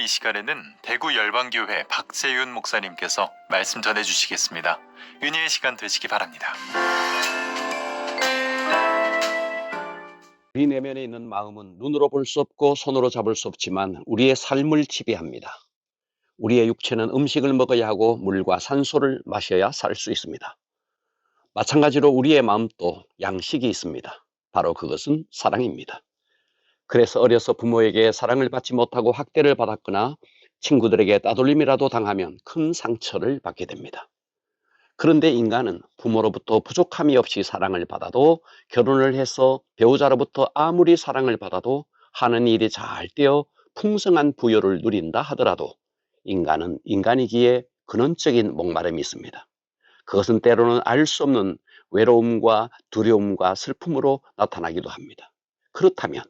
시간에는 대구 열방교회 박세윤 목사님께서 말씀 전해주시겠습니다. 은혜의 시간 되시기 바랍니다. 우리 내면에 있는 마음은 눈으로 볼 수 없고 손으로 잡을 수 없지만 우리의 삶을 지배합니다. 우리의 육체는 음식을 먹어야 하고 물과 산소를 마셔야 살 수 있습니다. 마찬가지로 우리의 마음도 양식이 있습니다. 바로 그것은 사랑입니다. 그래서 어려서 부모에게 사랑을 받지 못하고 학대를 받았거나 친구들에게 따돌림이라도 당하면 큰 상처를 받게 됩니다. 그런데 인간은 부모로부터 부족함이 없이 사랑을 받아도, 결혼을 해서 배우자로부터 아무리 사랑을 받아도, 하는 일이 잘 되어 풍성한 부여를 누린다 하더라도 인간은 인간이기에 근원적인 목마름이 있습니다. 그것은 때로는 알 수 없는 외로움과 두려움과 슬픔으로 나타나기도 합니다. 그렇다면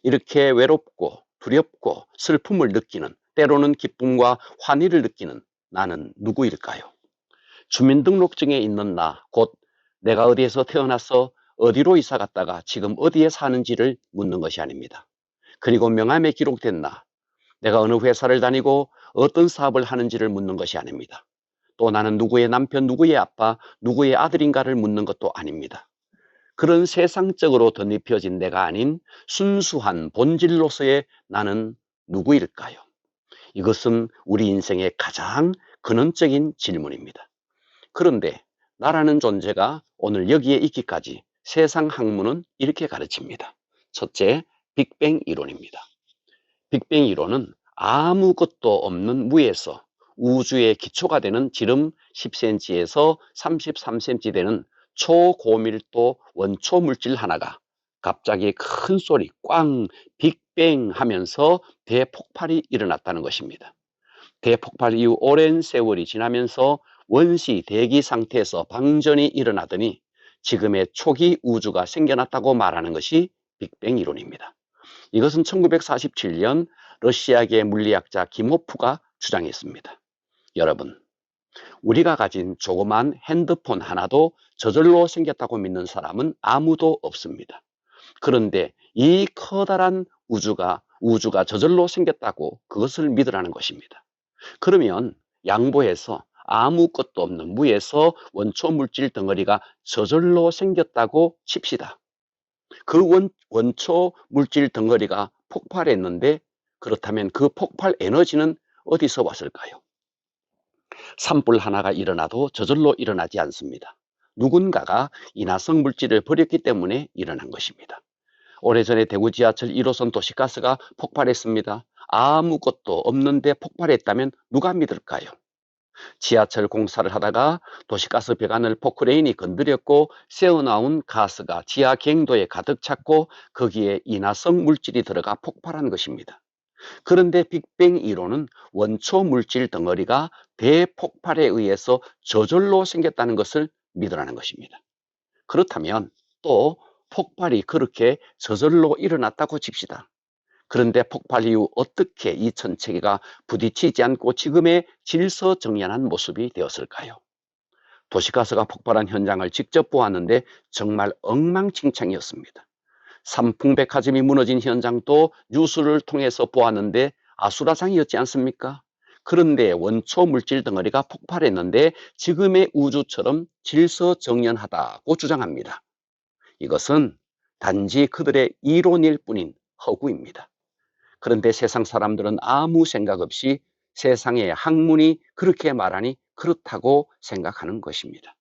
이렇게 외롭고 두렵고 슬픔을 느끼는, 때로는 기쁨과 환희를 느끼는 나는 누구일까요? 주민등록증에 있는 나, 곧 내가 어디에서 태어나서 어디로 이사 갔다가 지금 어디에 사는지를 묻는 것이 아닙니다. 그리고 명함에 기록된 나, 내가 어느 회사를 다니고 어떤 사업을 하는지를 묻는 것이 아닙니다. 또 나는 누구의 남편, 누구의 아빠, 누구의 아들인가를 묻는 것도 아닙니다. 그런 세상적으로 덧입혀진 내가 아닌 순수한 본질로서의 나는 누구일까요? 이것은 우리 인생의 가장 근원적인 질문입니다. 그런데 나라는 존재가 오늘 여기에 있기까지 세상 학문은 이렇게 가르칩니다. 첫째, 빅뱅 이론입니다. 빅뱅 이론은 아무것도 없는 무에서 우주의 기초가 되는 지름 10cm에서 33cm 되는 초고밀도 원초 물질 하나가 갑자기 큰 소리 꽝 빅뱅 하면서 대폭발이 일어났다는 것입니다. 대폭발 이후 오랜 세월이 지나면서 원시 대기 상태에서 방전이 일어나더니 지금의 초기 우주가 생겨났다고 말하는 것이 빅뱅 이론입니다. 이것은 1947년 러시아계 물리학자 김호프가 주장했습니다. 여러분, 우리가 가진 조그만 핸드폰 하나도 저절로 생겼다고 믿는 사람은 아무도 없습니다. 그런데 이 커다란 우주가 저절로 생겼다고 그것을 믿으라는 것입니다. 그러면 양보해서 아무것도 없는 무에서 원초 물질 덩어리가 저절로 생겼다고 칩시다. 그 원초 물질 덩어리가 폭발했는데, 그렇다면 그 폭발 에너지는 어디서 왔을까요? 산불 하나가 일어나도 저절로 일어나지 않습니다. 누군가가 인화성 물질을 버렸기 때문에 일어난 것입니다. 오래전에 대구 지하철 1호선 도시가스가 폭발했습니다. 아무것도 없는데 폭발했다면 누가 믿을까요? 지하철 공사를 하다가 도시가스 배관을 포크레인이 건드렸고 새어나온 가스가 지하 갱도에 가득 찼고 거기에 인화성 물질이 들어가 폭발한 것입니다. 그런데 빅뱅 이론은 원초 물질 덩어리가 대폭발에 의해서 저절로 생겼다는 것을 믿으라는 것입니다. 그렇다면 또 폭발이 그렇게 저절로 일어났다고 칩시다. 그런데 폭발 이후 어떻게 이 천체계가 부딪히지 않고 지금의 질서정연한 모습이 되었을까요? 도시가스가 폭발한 현장을 직접 보았는데 정말 엉망진창이었습니다. 삼풍백화점이 무너진 현장도 뉴스를 통해서 보았는데 아수라장이었지 않습니까? 그런데 원초 물질 덩어리가 폭발했는데 지금의 우주처럼 질서정연하다고 주장합니다. 이것은 단지 그들의 이론일 뿐인 허구입니다. 그런데 세상 사람들은 아무 생각 없이 세상의 학문이 그렇게 말하니 그렇다고 생각하는 것입니다.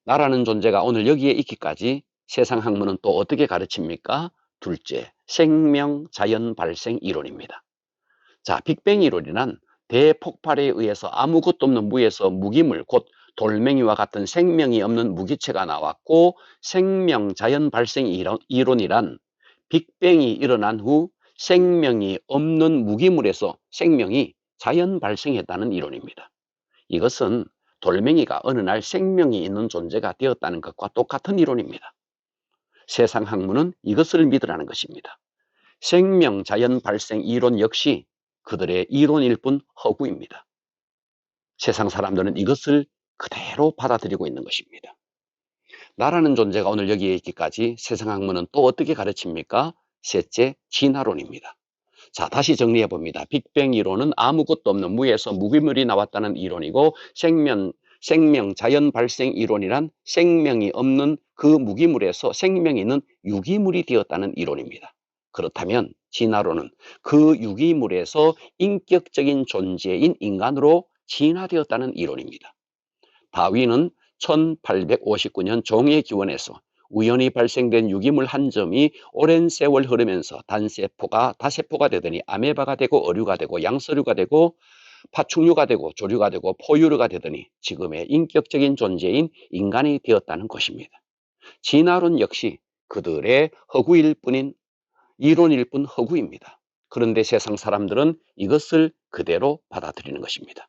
나라는 존재가 오늘 여기에 있기까지 세상 학문은 또 어떻게 가르칩니까? 둘째, 생명 자연 발생 이론입니다. 자, 빅뱅 이론이란 대폭발에 의해서 아무것도 없는 무에서 무기물, 곧 돌멩이와 같은 생명이 없는 무기체가 나왔고, 생명 자연 발생 이론이란 빅뱅이 일어난 후 생명이 없는 무기물에서 생명이 자연 발생했다는 이론입니다. 이것은 돌멩이가 어느 날 생명이 있는 존재가 되었다는 것과 똑같은 이론입니다. 세상 학문은 이것을 믿으라는 것입니다. 생명 자연 발생 이론 역시 그들의 이론일 뿐 허구입니다. 세상 사람들은 이것을 그대로 받아들이고 있는 것입니다. 나라는 존재가 오늘 여기에 있기까지 세상 학문은 또 어떻게 가르칩니까? 셋째, 진화론입니다. 자, 다시 정리해 봅니다. 빅뱅 이론은 아무것도 없는 무에서 무기물이 나왔다는 이론이고 생명, 자연 발생 이론이란 생명이 없는 그 무기물에서 생명이 있는 유기물이 되었다는 이론입니다. 그렇다면 진화론은 그 유기물에서 인격적인 존재인 인간으로 진화되었다는 이론입니다. 다윈은 1859년 종의 기원에서 우연히 발생된 유기물 한 점이 오랜 세월 흐르면서 단세포가 다세포가 되더니 아메바가 되고 어류가 되고 양서류가 되고 파충류가 되고 조류가 되고 포유류가 되더니 지금의 인격적인 존재인 인간이 되었다는 것입니다. 진화론 역시 그들의 허구일 뿐인 이론일 뿐 허구입니다. 그런데 세상 사람들은 이것을 그대로 받아들이는 것입니다.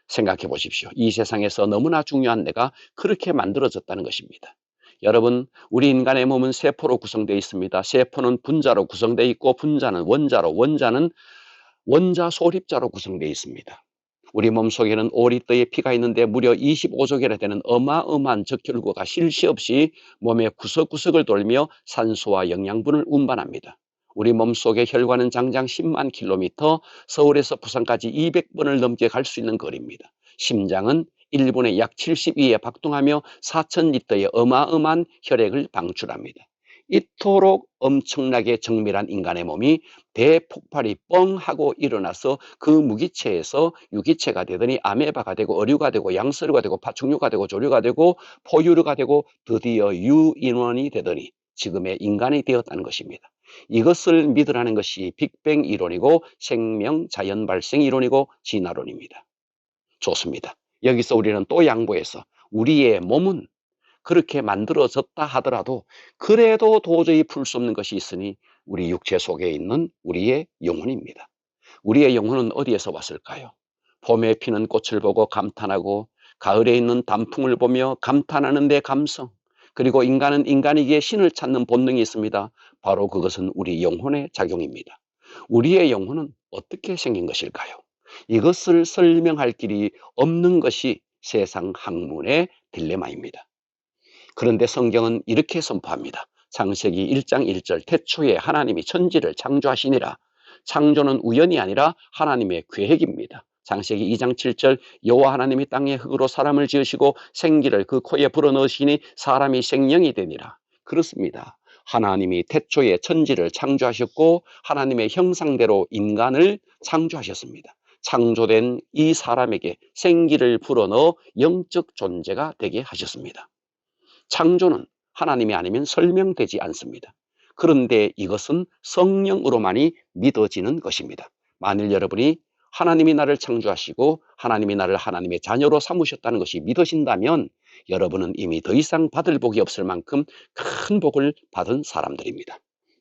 생각해 보십시오. 이 세상에서 너무나 중요한 내가 그렇게 만들어졌다는 것입니다. 여러분, 우리 인간의 몸은 세포로 구성되어 있습니다. 세포는 분자로 구성되어 있고 분자는 원자로, 원자는 원자 소립자로 구성되어 있습니다. 우리 몸속에는 5리터의 피가 있는데 무려 25조개나 되는 어마어마한 적혈구가 쉴 새 없이 몸의 구석구석을 돌며 산소와 영양분을 운반합니다. 우리 몸속의 혈관은 장장 10만 킬로미터, 서울에서 부산까지 200번을 넘게 갈 수 있는 거리입니다. 심장은 1분에 약 72회 박동하며 4,000리터의 어마어마한 혈액을 방출합니다. 이토록 엄청나게 정밀한 인간의 몸이 대폭발이 뻥 하고 일어나서 그 무기체에서 유기체가 되더니 아메바가 되고 어류가 되고 양서류가 되고 파충류가 되고 조류가 되고 포유류가 되고 드디어 유인원이 되더니 지금의 인간이 되었다는 것입니다. 이것을 믿으라는 것이 빅뱅 이론이고 생명 자연 발생 이론이고 진화론입니다. 좋습니다. 여기서 우리는 또 양보해서 우리의 몸은 그렇게 만들어졌다 하더라도 그래도 도저히 풀 수 없는 것이 있으니 우리 육체 속에 있는 우리의 영혼입니다. 우리의 영혼은 어디에서 왔을까요? 봄에 피는 꽃을 보고 감탄하고 가을에 있는 단풍을 보며 감탄하는 내 감성, 그리고 인간은 인간이기에 신을 찾는 본능이 있습니다. 바로 그것은 우리 영혼의 작용입니다. 우리의 영혼은 어떻게 생긴 것일까요? 이것을 설명할 길이 없는 것이 세상 학문의 딜레마입니다. 그런데 성경은 이렇게 선포합니다. 창세기 1장 1절 태초에 하나님이 천지를 창조하시니라. 창조는 우연이 아니라 하나님의 계획입니다. 창세기 2장 7절 여호와 하나님이 땅의 흙으로 사람을 지으시고 생기를 그 코에 불어넣으시니 사람이 생명이 되니라. 그렇습니다. 하나님이 태초에 천지를 창조하셨고 하나님의 형상대로 인간을 창조하셨습니다. 창조된 이 사람에게 생기를 불어넣어 영적 존재가 되게 하셨습니다. 창조는 하나님이 아니면 설명되지 않습니다. 그런데 이것은 성령으로만이 믿어지는 것입니다. 만일 여러분이 하나님이 나를 창조하시고 하나님이 나를 하나님의 자녀로 삼으셨다는 것이 믿어진다면 여러분은 이미 더 이상 받을 복이 없을 만큼 큰 복을 받은 사람들입니다.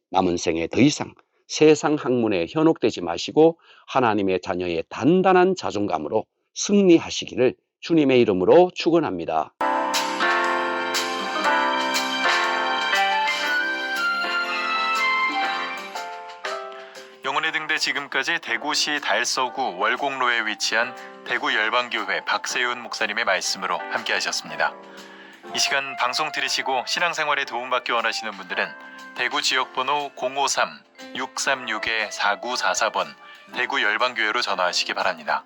남은 생에 더 이상 세상 학문에 현혹되지 마시고 하나님의 자녀의 단단한 자존감으로 승리하시기를 주님의 이름으로 축원합니다. 영혼의 등대 지금까지 대구시 달서구 월곡로에 위치한 대구 열방교회 박세윤 목사님의 말씀으로 함께 하셨습니다. 이 시간 방송 들으시고 신앙생활에 도움받기 원하시는 분들은 대구 지역번호 053-636-4944번 대구 열방교회로 전화하시기 바랍니다.